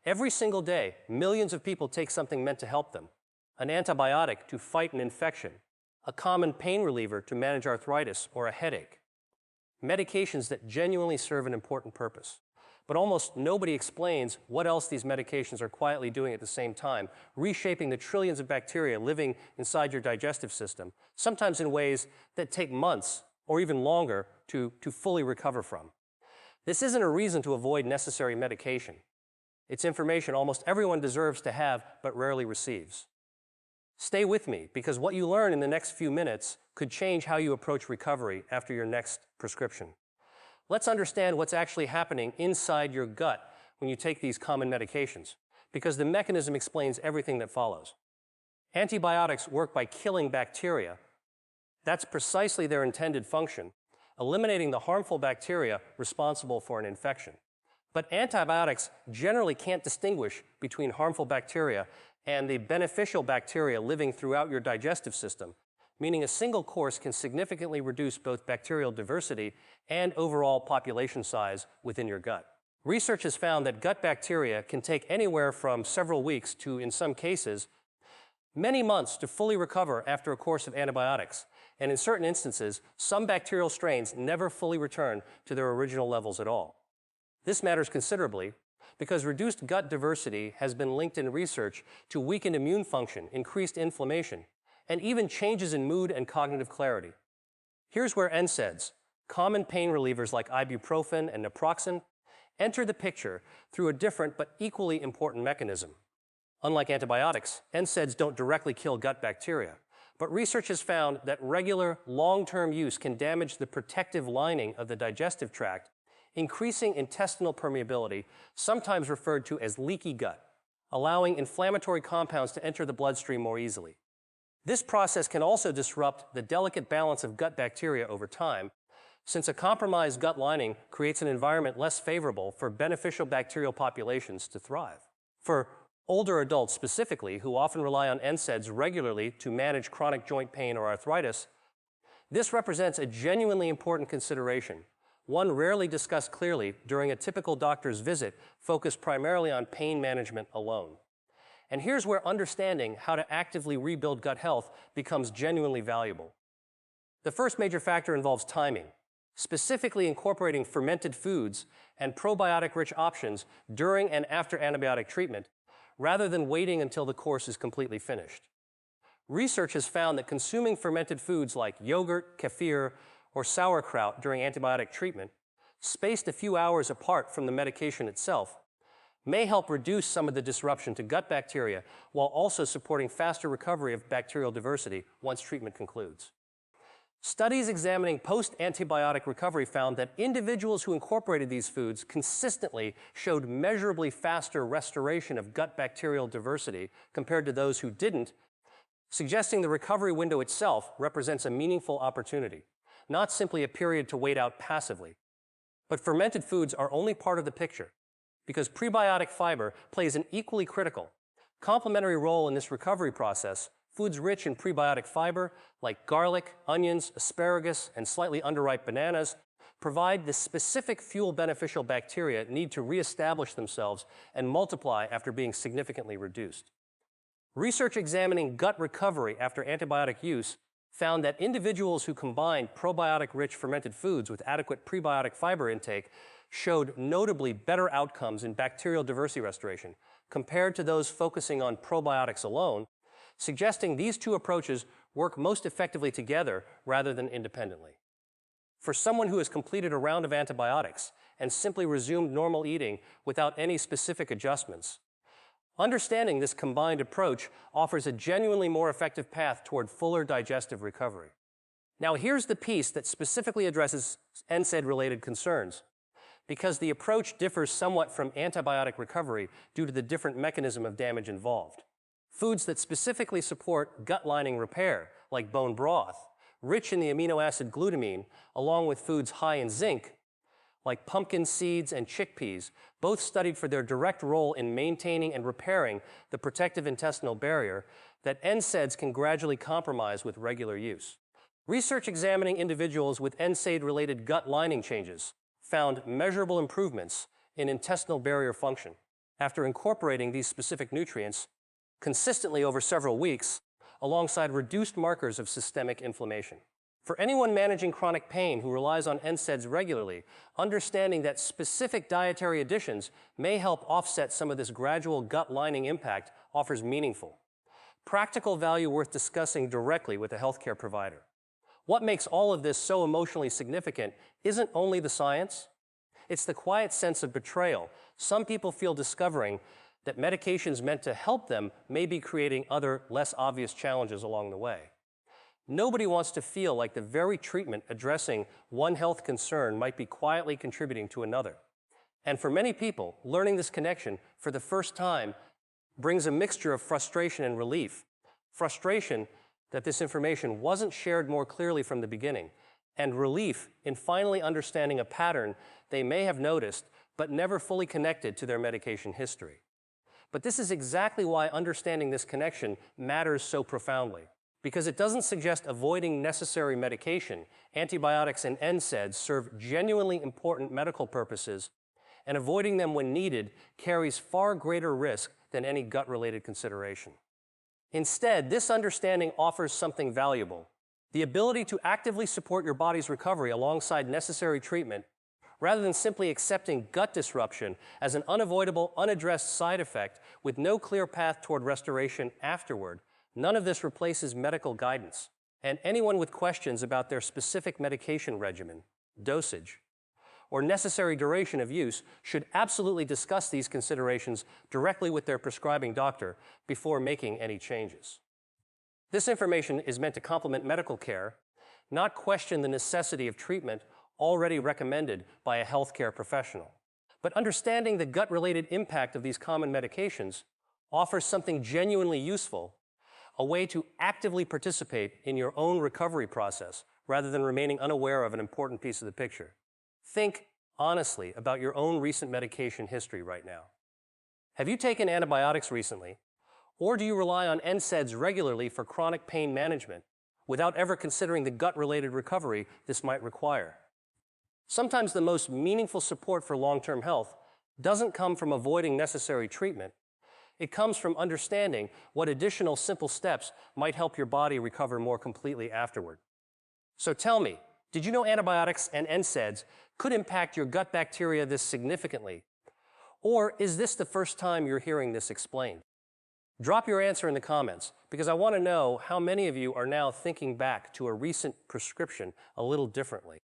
Every single day, millions of people take something meant to help them. An antibiotic to fight an infection, a common pain reliever to manage arthritis or a headache. Medications that genuinely serve an important purpose. But almost nobody explains what else these medications are quietly doing at the same time, reshaping the trillions of bacteria living inside your digestive system, sometimes in ways that take months or even longer to fully recover from. This isn't a reason to avoid necessary medication. It's information almost everyone deserves to have but rarely receives. Stay with me, because what you learn in the next few minutes could change how you approach recovery after your next prescription. Let's understand what's actually happening inside your gut when you take these common medications, because the mechanism explains everything that follows. Antibiotics work by killing bacteria. That's precisely their intended function, eliminating the harmful bacteria responsible for an infection. But antibiotics generally can't distinguish between harmful bacteria and the beneficial bacteria living throughout your digestive system, meaning a single course can significantly reduce both bacterial diversity and overall population size within your gut. Research has found that gut bacteria can take anywhere from several weeks to, in some cases, many months to fully recover after a course of antibiotics, and in certain instances, some bacterial strains never fully return to their original levels at all. This matters considerably because reduced gut diversity has been linked in research to weakened immune function, increased inflammation, and even changes in mood and cognitive clarity. Here's where NSAIDs, common pain relievers like ibuprofen and naproxen, enter the picture through a different but equally important mechanism. Unlike antibiotics, NSAIDs don't directly kill gut bacteria, but research has found that regular, long-term use can damage the protective lining of the digestive tract, increasing intestinal permeability, sometimes referred to as leaky gut, allowing inflammatory compounds to enter the bloodstream more easily. This process can also disrupt the delicate balance of gut bacteria over time, since a compromised gut lining creates an environment less favorable for beneficial bacterial populations to thrive. For older adults specifically, who often rely on NSAIDs regularly to manage chronic joint pain or arthritis, this represents a genuinely important consideration, one rarely discussed clearly during a typical doctor's visit focused primarily on pain management alone. And here's where understanding how to actively rebuild gut health becomes genuinely valuable. The first major factor involves timing, specifically incorporating fermented foods and probiotic-rich options during and after antibiotic treatment, rather than waiting until the course is completely finished. Research has found that consuming fermented foods like yogurt, kefir, or sauerkraut during antibiotic treatment, spaced a few hours apart from the medication itself, may help reduce some of the disruption to gut bacteria while also supporting faster recovery of bacterial diversity once treatment concludes. Studies examining post-antibiotic recovery found that individuals who incorporated these foods consistently showed measurably faster restoration of gut bacterial diversity compared to those who didn't, suggesting the recovery window itself represents a meaningful opportunity, not simply a period to wait out passively. But fermented foods are only part of the picture, because prebiotic fiber plays an equally critical, complementary role in this recovery process. Foods rich in prebiotic fiber, like garlic, onions, asparagus, and slightly underripe bananas, provide the specific fuel beneficial bacteria need to reestablish themselves and multiply after being significantly reduced. Research examining gut recovery after antibiotic use found that individuals who combined probiotic-rich fermented foods with adequate prebiotic fiber intake showed notably better outcomes in bacterial diversity restoration compared to those focusing on probiotics alone, suggesting these two approaches work most effectively together rather than independently. For someone who has completed a round of antibiotics and simply resumed normal eating without any specific adjustments, understanding this combined approach offers a genuinely more effective path toward fuller digestive recovery. Now here's the piece that specifically addresses NSAID-related concerns, because the approach differs somewhat from antibiotic recovery due to the different mechanism of damage involved. Foods that specifically support gut lining repair, like bone broth, rich in the amino acid glutamine, along with foods high in zinc, like pumpkin seeds and chickpeas, both studied for their direct role in maintaining and repairing the protective intestinal barrier that NSAIDs can gradually compromise with regular use. Research examining individuals with NSAID-related gut lining changes found measurable improvements in intestinal barrier function, after incorporating these specific nutrients consistently over several weeks alongside reduced markers of systemic inflammation. For anyone managing chronic pain who relies on NSAIDs regularly, understanding that specific dietary additions may help offset some of this gradual gut lining impact offers meaningful, practical value worth discussing directly with a healthcare provider. What makes all of this so emotionally significant isn't only the science, it's the quiet sense of betrayal some people feel discovering that medications meant to help them may be creating other, less obvious challenges along the way. Nobody wants to feel like the very treatment addressing one health concern might be quietly contributing to another. And for many people, learning this connection for the first time brings a mixture of frustration and relief. Frustration that this information wasn't shared more clearly from the beginning, and relief in finally understanding a pattern they may have noticed but never fully connected to their medication history. But this is exactly why understanding this connection matters so profoundly. Because it doesn't suggest avoiding necessary medication. Antibiotics and NSAIDs serve genuinely important medical purposes, and avoiding them when needed carries far greater risk than any gut-related consideration. Instead, this understanding offers something valuable: the ability to actively support your body's recovery alongside necessary treatment, rather than simply accepting gut disruption as an unavoidable, unaddressed side effect with no clear path toward restoration afterward. None of this replaces medical guidance, and anyone with questions about their specific medication regimen, dosage, or necessary duration of use should absolutely discuss these considerations directly with their prescribing doctor before making any changes. This information is meant to complement medical care, not question the necessity of treatment already recommended by a healthcare professional. But understanding the gut-related impact of these common medications offers something genuinely useful, a way to actively participate in your own recovery process rather than remaining unaware of an important piece of the picture. Think honestly about your own recent medication history right now. Have you taken antibiotics recently, or do you rely on NSAIDs regularly for chronic pain management without ever considering the gut-related recovery this might require? Sometimes the most meaningful support for long-term health doesn't come from avoiding necessary treatment. It comes from understanding what additional simple steps might help your body recover more completely afterward. So tell me, did you know antibiotics and NSAIDs could impact your gut bacteria this significantly? Or is this the first time you're hearing this explained? Drop your answer in the comments, because I want to know how many of you are now thinking back to a recent prescription a little differently.